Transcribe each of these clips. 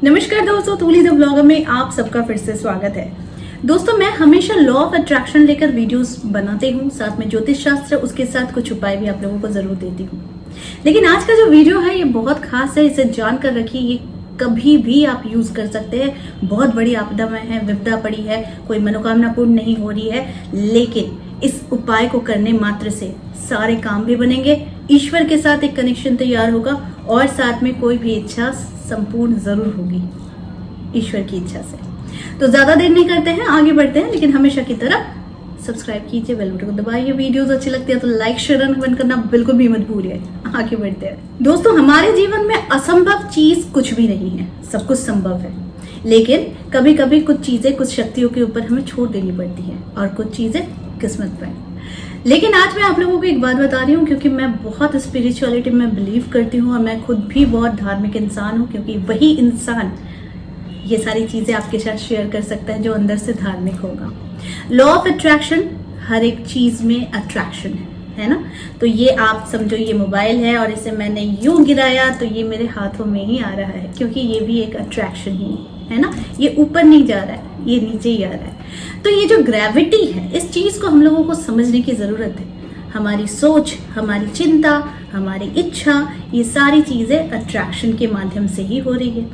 नमस्कार दोस्तों, तूली the blogger में आप सबका फिर से स्वागत है। दोस्तों, मैं हमेशा लॉ ऑफ अट्रैक्शन लेकर वीडियोस बनाती हूँ, साथ में ज्योतिष शास्त्र, उसके साथ कुछ उपाय भी आप लोगों को जरूर देती हूँ। लेकिन आज का जो वीडियो है ये बहुत खास है, इसे जानकर रखिए। ये कभी भी आप यूज कर सकते हैं। बहुत बड़ी आपदा में है, विपदा पड़ी है, कोई मनोकामना पूर्ण नहीं हो रही है, लेकिन इस उपाय को करने मात्र से सारे काम भी बनेंगे, ईश्वर के साथ एक कनेक्शन तैयार होगा और साथ में कोई भी इच्छा संपूर्ण जरूर होगी ईश्वर की इच्छा से। तो ज्यादा देर नहीं करते हैं, आगे बढ़ते हैं। लेकिन हमेशा की तरह सब्सक्राइब कीजिए, बेल बटन को दबाइए। वीडियोस अच्छी लगती है तो लाइक शेयर और कमेंट करना बिल्कुल भी मत भूलिए। आगे बढ़ते हैं। दोस्तों, हमारे जीवन में असंभव चीज कुछ भी नहीं है, सब कुछ संभव है। लेकिन कभी कभी कुछ चीजें कुछ शक्तियों के ऊपर हमें छोड़ देनी पड़ती है और कुछ चीजें किस्मत पर। लेकिन आज मैं आप लोगों को एक बात बता रही हूँ, क्योंकि मैं बहुत स्पिरिचुअलिटी में बिलीव करती हूँ और मैं खुद भी बहुत धार्मिक इंसान हूँ, क्योंकि वही इंसान ये सारी चीजें आपके साथ शेयर कर सकता है जो अंदर से धार्मिक होगा। लॉ ऑफ अट्रैक्शन, हर एक चीज में अट्रैक्शन है ना। तो ये आप समझो, ये मोबाइल है और इसे मैंने यूं गिराया तो ये मेरे हाथों में ही आ रहा है, क्योंकि ये भी एक अट्रैक्शन ही है ना। ये ऊपर नहीं जा रहा है, ये नीचे ही आ रहा है। तो ये जो ग्रेविटी है, इस चीज को हम लोगों को समझने की जरूरत है। हमारी सोच, हमारी चिंता, हमारी इच्छा, ये सारी चीजें अट्रैक्शन के माध्यम से ही हो रही है।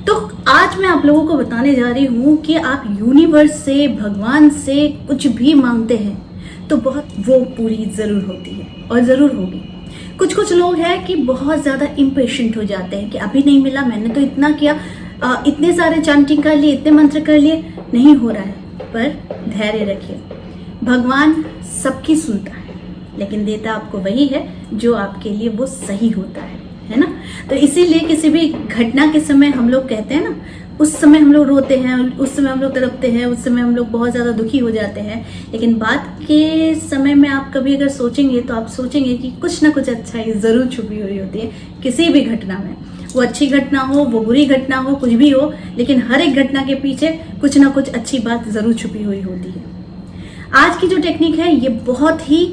तो आज मैं आप लोगों को बताने जा रही हूँ कि आप यूनिवर्स से, भगवान से कुछ भी मांगते हैं तो बहुत वो पूरी जरूर होती है और जरूर होगी। कुछ लोग हैं कि बहुत ज्यादा इम्पेशेंट हो जाते हैं कि अभी नहीं मिला, मैंने तो इतना किया, इतने सारे चांटिंग कर लिए, इतने मंत्र कर लिए, नहीं हो रहा है। पर धैर्य रखिए, भगवान सबकी सुनता है, लेकिन देता आपको वही है जो आपके लिए वो सही होता है ना। तो इसीलिए किसी भी घटना के समय हम लोग कहते हैं ना, उस समय हम लोग रोते हैं, उस समय हम लोग तड़पते हैं, उस समय हम लोग बहुत ज्यादा दुखी हो जाते हैं। लेकिन बाद के समय में आप कभी अगर सोचेंगे तो आप सोचेंगे कि कुछ ना कुछ अच्छाई जरूर छुपी हुई होती है किसी भी घटना में। वो अच्छी घटना हो, वो बुरी घटना हो, कुछ भी हो, लेकिन हर एक घटना के पीछे कुछ ना कुछ अच्छी बात जरूर छुपी हुई होती है। आज की जो टेक्निक है ये बहुत ही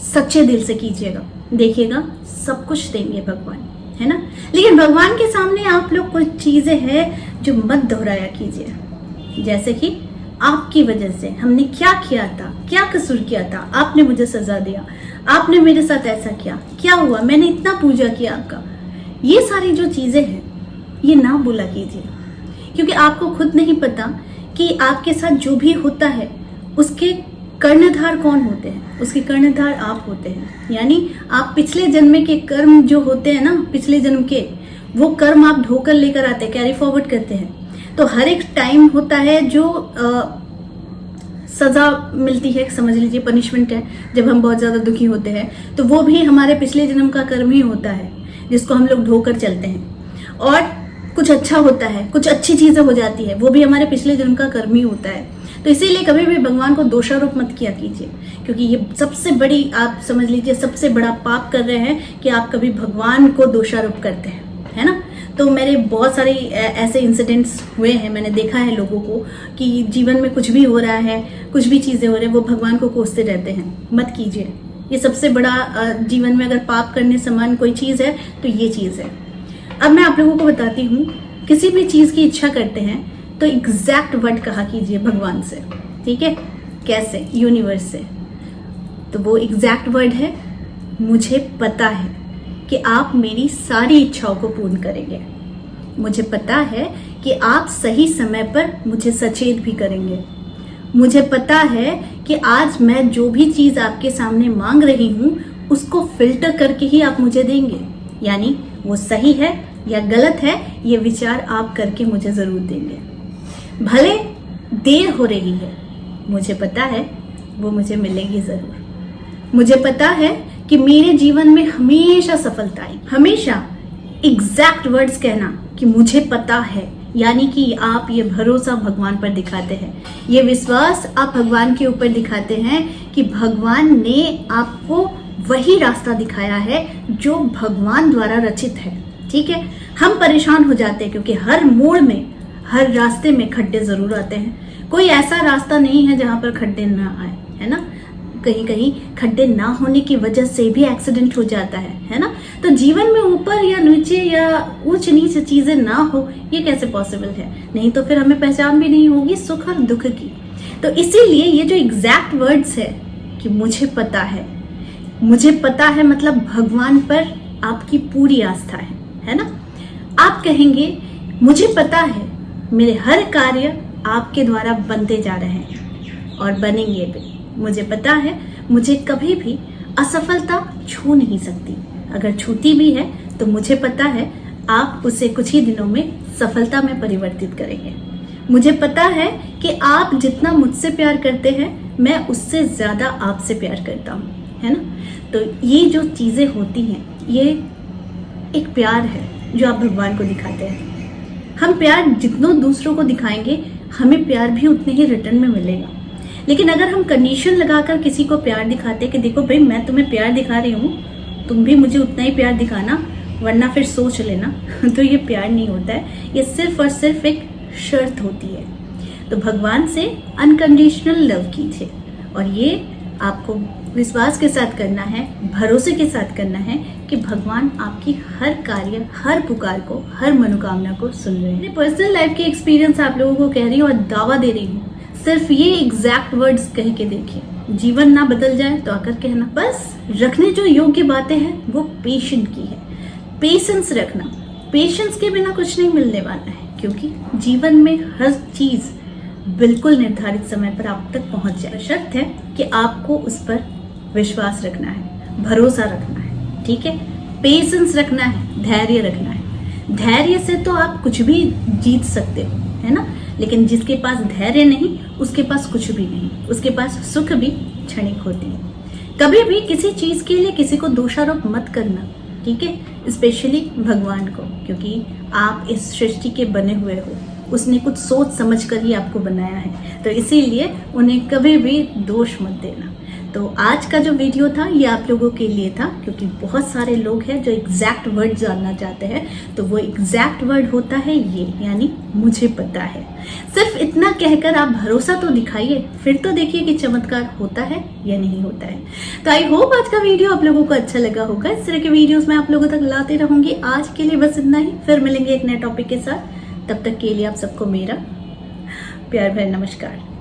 सच्चे दिल से कीजिएगा, देखिएगा सब कुछ देंगे भगवान, है ना। लेकिन भगवान के सामने आप लोग कुछ चीजें हैं जो मत दोहराया कीजिए। जैसे कि आपकी वजह से हमने क्या किया था, क्या कसूर किया था, आपने मुझे सजा दिया, आपने मेरे साथ ऐसा किया, क्या हुआ, मैंने इतना पूजा किया आपका। ये सारी जो चीजें हैं ये ना बोला कीजिए, क्योंकि आपको खुद नहीं पता कि आपके साथ जो भी होता है उसके कर्णधार कौन होते हैं। उसके कर्णधार आप होते हैं, यानी आप पिछले जन्म के कर्म जो होते हैं ना, पिछले जन्म के वो कर्म आप ढोकर लेकर आते हैं, कैरी फॉरवर्ड करते हैं। तो हर एक टाइम होता है जो सजा मिलती है, समझ लीजिए पनिशमेंट है, जब हम बहुत ज्यादा दुखी होते हैं तो वो भी हमारे पिछले जन्म का कर्म ही होता है जिसको हम लोग ढोकर चलते हैं। और कुछ अच्छा होता है, कुछ अच्छी चीजें हो जाती है, वो भी हमारे पिछले जन्म का कर्म ही होता है। तो इसीलिए कभी भी भगवान को दोषारोप मत किया कीजिए, क्योंकि ये सबसे बड़ी, आप समझ लीजिए सबसे बड़ा पाप कर रहे हैं कि आप कभी भगवान को दोषारोप करते हैं, है ना। तो मेरे बहुत सारे ऐसे इंसिडेंट्स हुए हैं, मैंने देखा है लोगों को कि जीवन में कुछ भी हो रहा है, कुछ भी चीजें हो रही है, वो भगवान को कोसते रहते हैं। मत कीजिए, ये सबसे बड़ा जीवन में अगर पाप करने समान कोई चीज है तो ये चीज है। अब मैं आप लोगों को बताती हूँ, किसी भी चीज की इच्छा करते हैं तो एग्जैक्ट वर्ड कहा कीजिए भगवान से, ठीक है। कैसे? यूनिवर्स से। तो वो एग्जैक्ट वर्ड है, मुझे पता है कि आप मेरी सारी इच्छाओं को पूर्ण करेंगे, मुझे पता है कि आप सही समय पर मुझे सचेत भी करेंगे, मुझे पता है कि आज मैं जो भी चीज आपके सामने मांग रही हूं उसको फिल्टर करके ही आप मुझे देंगे, यानी वो सही है या गलत है ये विचार आप करके मुझे जरूर देंगे। भले देर हो रही है, मुझे पता है वो मुझे मिलेगी जरूर। मुझे पता है कि मेरे जीवन में हमेशा सफलता आई। हमेशा एग्जैक्ट वर्ड्स कहना कि मुझे पता है, यानी कि आप ये भरोसा भगवान पर दिखाते हैं, ये विश्वास आप भगवान के ऊपर दिखाते हैं कि भगवान ने आपको वही रास्ता दिखाया है जो भगवान द्वारा रचित है, ठीक है। हम परेशान हो जाते हैं क्योंकि हर मोड़ में, हर रास्ते में खड्डे जरूर आते हैं। कोई ऐसा रास्ता नहीं है जहां पर खड्डे ना आए, है ना। कहीं कहीं खड्डे ना होने की वजह से भी एक्सीडेंट हो जाता है ना। तो जीवन में ऊपर या नीचे या ऊंच नीच चीजें ना हो, ये कैसे पॉसिबल है? नहीं तो फिर हमें पहचान भी नहीं होगी सुख और दुख की। तो इसीलिए ये जो एग्जैक्ट वर्ड्स है कि मुझे पता है मतलब भगवान पर आपकी पूरी आस्था है ना। आप कहेंगे मुझे पता है मेरे हर कार्य आपके द्वारा बनते जा रहे हैं और बनेंगे भी। मुझे पता है मुझे कभी भी असफलता छू नहीं सकती, अगर छूती भी है तो मुझे पता है आप उसे कुछ ही दिनों में सफलता में परिवर्तित करेंगे। मुझे पता है कि आप जितना मुझसे प्यार करते हैं मैं उससे ज्यादा आपसे प्यार करता हूँ, है ना। तो ये जो चीजें होती हैं ये एक प्यार है जो आप भगवान को दिखाते हैं। हम प्यार जितनों दूसरों को दिखाएंगे हमें प्यार भी उतने ही रिटर्न में मिलेगा। लेकिन अगर हम कंडीशन लगाकर किसी को प्यार दिखाते कि देखो भाई मैं तुम्हें प्यार दिखा रही हूँ, तुम भी मुझे उतना ही प्यार दिखाना वरना फिर सोच लेना तो ये प्यार नहीं होता है, ये सिर्फ और सिर्फ एक शर्त होती है। तो भगवान से अनकंडीशनल लव कीजिए और ये आपको विश्वास के साथ करना है, भरोसे के साथ करना है कि भगवान आपकी हर कार्य, हर पुकार को, हर मनोकामना को सुन रहे हैं। मेरे पर्सनल लाइफ के एक्सपीरियंस आप लोगों को कह रही हूँ और दावा दे रही हूँ, सिर्फ ये एग्जैक्ट वर्ड्स कह के देखिए, जीवन ना बदल जाए तो आकर कहना। बस रखने जो योग्य बातें हैं वो पेशेंट की है, पेशेंस रखना। पेशेंस के बिना कुछ नहीं मिलने वाला है, क्योंकि जीवन में हर चीज बिल्कुल निर्धारित समय पर आप तक पहुंच जाए। शर्त है कि आपको उस पर विश्वास रखना है, भरोसा रखना है, ठीक है, पेशेंस रखना है, धैर्य रखना है। धैर्य से तो आप कुछ भी जीत सकते हो, है ना। लेकिन जिसके पास धैर्य नहीं उसके पास कुछ भी नहीं, उसके पास सुख भी क्षणिक होती है। कभी भी किसी चीज के लिए किसी को दोषारोप मत करना, ठीक है, स्पेशली भगवान को, क्योंकि आप इस सृष्टि के बने हुए हो, उसने कुछ सोच समझ कर ही आपको बनाया है, तो इसीलिए उन्हें कभी भी दोष मत देना। तो आज का जो वीडियो था ये आप लोगों के लिए था, क्योंकि बहुत सारे लोग हैं जो एग्जैक्ट वर्ड जानना चाहते हैं। तो वो एग्जैक्ट वर्ड होता है ये, यानी मुझे पता है। सिर्फ इतना कहकर आप भरोसा तो दिखाइए, फिर तो देखिए कि चमत्कार होता है या नहीं होता है। तो आई होप आज का वीडियो आप लोगों को अच्छा लगा होगा। इस तरह के वीडियोस मैं आप लोगों तक लाते रहूंगी। आज के लिए बस इतना ही, फिर मिलेंगे एक नए टॉपिक के साथ। तब तक के लिए आप सबको मेरा प्यार भरा नमस्कार।